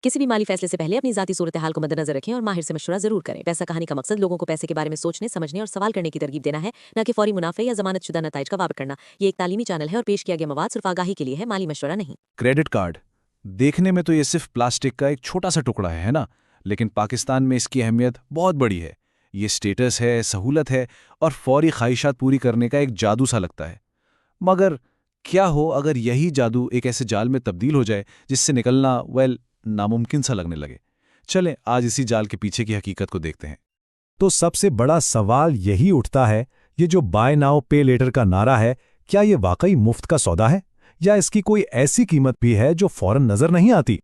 किसी भी माली फैसले से पहले अपनी ज़ाती सूरत हाल को मद्देनजर रखें और माहिर से मशवरा जरूर करें। पैसा कहानी का मकसद लोगों को पैसे के बारे में सोचने, समझने और सवाल करने की तरगीब देना है, न कि फौरी मुनाफे या जमानतशुदा नताइज का वादा करना। ये एक तालीमी चैनल है और पेश किया गया मवाद सिर्फ आगाही के लिए है, माली मशवरा नहीं। क्रेडिट कार्ड देखने में तो ये सिर्फ प्लास्टिक का एक छोटा सा टुकड़ा है ना? लेकिन पाकिस्तान में इसकी अहमियत बहुत बड़ी है। ये स्टेटस है, सहूलत है और फौरी ख्वाहिशात पूरी करने का एक जादू सा लगता है। मगर क्या हो अगर यही जादू एक ऐसे जाल में तब्दील हो जाए जिससे निकलना नामुमकिन सा लगने लगे। चलें आज इसी जाल के पीछे की हकीकत को देखते हैं। तो सबसे बड़ा सवाल यही उठता है, ये जो बाय नाउ पे लेटर का नारा है, क्या ये वाकई मुफ्त का सौदा है या इसकी कोई ऐसी कीमत भी है जो फौरन नजर नहीं आती?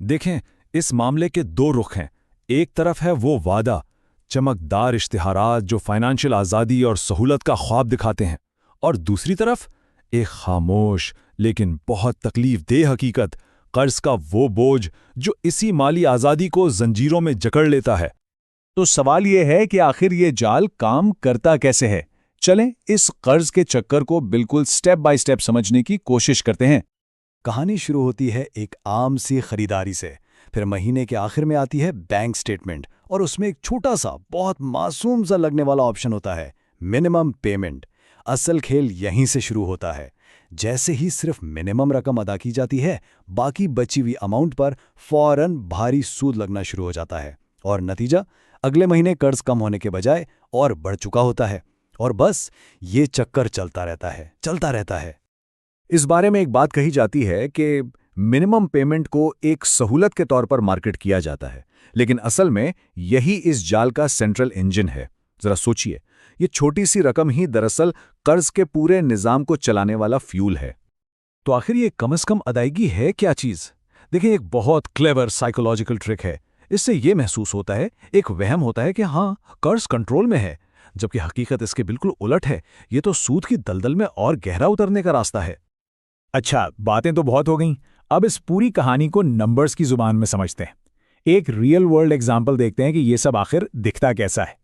देखें, इस मामले के दो रुख हैं। एक तरफ है वो वादा, चमकदार इश्तिहारात जो फाइनेंशियल आज़ादी और सहूलत का ख्वाब दिखाते हैं, और दूसरी तरफ एक खामोश लेकिन बहुत तकलीफदेह हकीकत, कर्ज का वो बोझ जो इसी माली आज़ादी को जंजीरों में जकड़ लेता है। तो सवाल ये है कि आखिर ये जाल काम करता कैसे है? चलें इस कर्ज के चक्कर को बिल्कुल स्टेप बाय स्टेप समझने की कोशिश करते हैं। कहानी शुरू होती है एक आम सी खरीदारी से, फिर महीने के आखिर में आती है बैंक स्टेटमेंट और उसमें एक छोटा सा बहुत मासूम सा लगने वाला ऑप्शन होता है, मिनिमम पेमेंट। असल खेल यहीं से शुरू होता है। जैसे ही सिर्फ मिनिमम रकम अदा की जाती है, बाकी बची हुई अमाउंट पर फौरन भारी सूद लगना शुरू हो जाता है और नतीजा अगले महीने कर्ज कम होने के बजाय और बढ़ चुका होता है। और बस ये चक्कर चलता रहता है। इस बारे में एक बात कही जाती है कि मिनिमम पेमेंट को एक सहूलत के तौर पर मार्केट किया जाता है, लेकिन असल में यही इस जाल का सेंट्रल इंजन है। जरा सोचिए, ये छोटी सी रकम ही दरअसल कर्ज के पूरे निजाम को चलाने वाला फ्यूल है। तो आखिर ये कम से कम अदायगी है क्या चीज? देखिए, एक बहुत क्लेवर साइकोलॉजिकल ट्रिक है। इससे ये महसूस होता है, एक वहम होता है कि हाँ, कर्ज कंट्रोल में है, जबकि हकीकत इसके बिल्कुल उलट है। ये तो सूद की दलदल में और गहरा उतरने का रास्ता है। अच्छा, बातें तो बहुत हो गईं। अब इस पूरी कहानी को नंबर्स की जुबान में समझते हैं। एक रियल वर्ल्ड एग्जाम्पल देखते हैं कि ये सब आखिर दिखता कैसा है।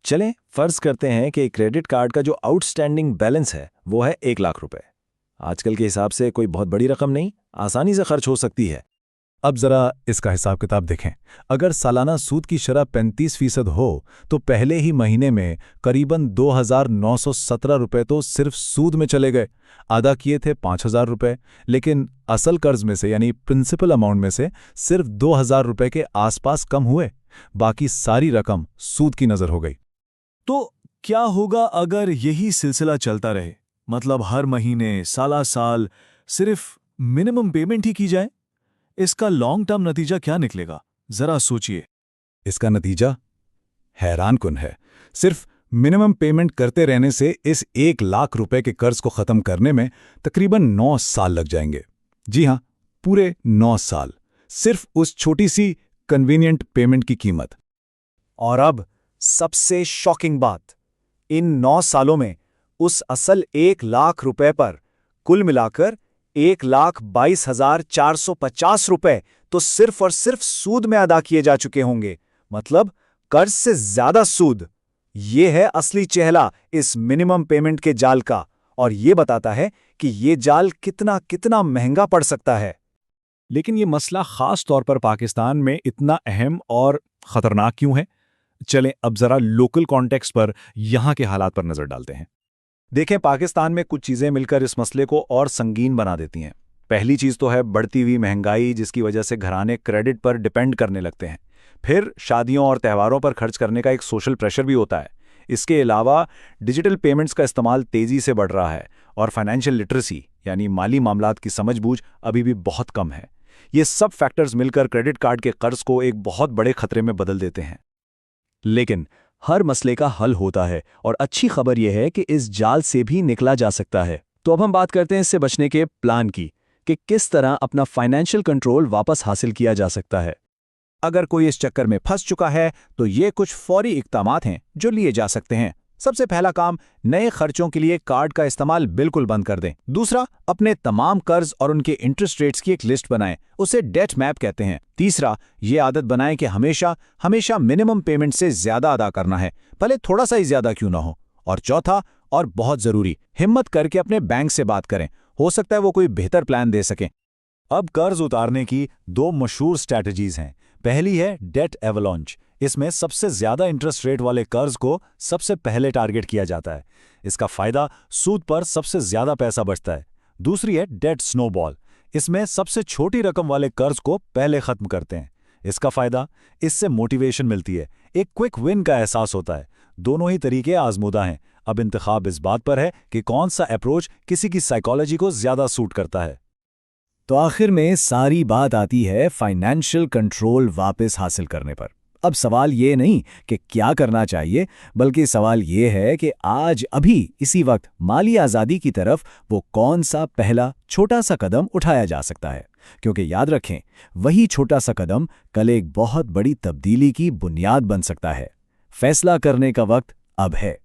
चलें फर्ज करते हैं कि क्रेडिट कार्ड का जो आउटस्टैंडिंग बैलेंस है वो है 1 लाख रुपए। आजकल के हिसाब से कोई बहुत बड़ी रकम नहीं, आसानी से खर्च हो सकती है। अब जरा इसका हिसाब किताब देखें। अगर सालाना सूद की शरह 35% हो तो पहले ही महीने में करीबन 2,917 रुपए तो सिर्फ सूद में चले गए। अदा किए थे 5,000 रुपए, लेकिन असल कर्ज में से यानी प्रिंसिपल अमाउंट में से सिर्फ 2,000 रुपए के आसपास कम हुए। बाकी सारी रकम सूद की नजर हो गई। तो क्या होगा अगर यही सिलसिला चलता रहे, मतलब हर महीने साला साल सिर्फ मिनिमम पेमेंट ही की जाए? इसका लॉन्ग टर्म नतीजा क्या निकलेगा, जरा सोचिए। इसका नतीजा हैरानकुन है। सिर्फ मिनिमम पेमेंट करते रहने से इस 1 लाख रुपए के कर्ज को खत्म करने में तकरीबन 9 साल लग जाएंगे। जी हां, पूरे 9 साल, सिर्फ उस छोटी सी कन्वीनियंट पेमेंट की कीमत। और अब सबसे शॉकिंग बात, इन 9 सालों में उस असल 1 लाख रुपए पर कुल मिलाकर 1,22,450 रुपए तो सिर्फ और सिर्फ सूद में अदा किए जा चुके होंगे। मतलब कर्ज से ज्यादा सूद। ये है असली चेहरा इस मिनिमम पेमेंट के जाल का, और ये बताता है कि ये जाल कितना कितना महंगा पड़ सकता है। लेकिन ये मसला खास तौर पर पाकिस्तान में इतना अहम और खतरनाक क्यों है? चलें अब जरा लोकल कॉन्टेक्स्ट पर यहां के हालात पर नजर डालते हैं। देखें, पाकिस्तान में कुछ चीजें मिलकर इस मसले को और संगीन बना देती हैं। पहली चीज तो है बढ़ती हुई महंगाई, जिसकी वजह से घराने क्रेडिट पर डिपेंड करने लगते हैं। फिर शादियों और त्योहारों पर खर्च करने का एक सोशल प्रेशर भी होता है। इसके अलावा डिजिटल पेमेंट्स का इस्तेमाल तेजी से बढ़ रहा है और फाइनेंशियल लिटरेसी यानी माली मामलात की समझबूझ अभी भी बहुत कम है। ये सब फैक्टर्स मिलकर क्रेडिट कार्ड के कर्ज को एक बहुत बड़े खतरे में बदल देते हैं। लेकिन हर मसले का हल होता है, और अच्छी खबर यह है कि इस जाल से भी निकला जा सकता है। तो अब हम बात करते हैं इससे बचने के प्लान की, कि किस तरह अपना फाइनेंशियल कंट्रोल वापस हासिल किया जा सकता है। अगर कोई इस चक्कर में फंस चुका है तो ये कुछ फौरी इक़दामात हैं जो लिए जा सकते हैं। सबसे पहला काम, नए खर्चों के लिए कार्ड का इस्तेमाल बिल्कुल बंद कर दें। दूसरा, अपने तमाम कर्ज और उनके इंटरेस्ट रेट्स की एक लिस्ट बनाएं, उसे डेट मैप कहते हैं। तीसरा, ये आदत बनाएं कि हमेशा हमेशा मिनिमम पेमेंट से ज्यादा अदा करना है, भले थोड़ा सा ही ज्यादा क्यों ना हो। और चौथा, और बहुत जरूरी, हिम्मत करके अपने बैंक से बात करें, हो सकता है वो कोई बेहतर प्लान दे सकें। अब कर्ज उतारने की दो मशहूर स्ट्रैटेजीज हैं। पहली है डेट एवलॉन्च। इसमें सबसे ज्यादा इंटरेस्ट रेट वाले कर्ज को सबसे पहले टारगेट किया जाता है। इसका फायदा सूद पर सबसे ज्यादा पैसा बचता है। दूसरी है डेट स्नोबॉल। इसमें सबसे छोटी रकम वाले कर्ज को पहले खत्म करते हैं। इसका फायदा, इससे मोटिवेशन मिलती है, एक क्विक विन का एहसास होता है। दोनों ही तरीके आजमूदा हैं। अब इंतखाब इस बात पर है कि कौन सा अप्रोच किसी की साइकोलॉजी को ज्यादा सूट करता है। तो आखिर में सारी बात आती है फाइनेंशियल कंट्रोल वापस हासिल करने पर। अब सवाल ये नहीं कि क्या करना चाहिए, बल्कि सवाल ये है कि आज अभी इसी वक्त माली आज़ादी की तरफ वो कौन सा पहला छोटा सा कदम उठाया जा सकता है। क्योंकि याद रखें, वही छोटा सा कदम कल एक बहुत बड़ी तब्दीली की बुनियाद बन सकता है। फैसला करने का वक्त अब है।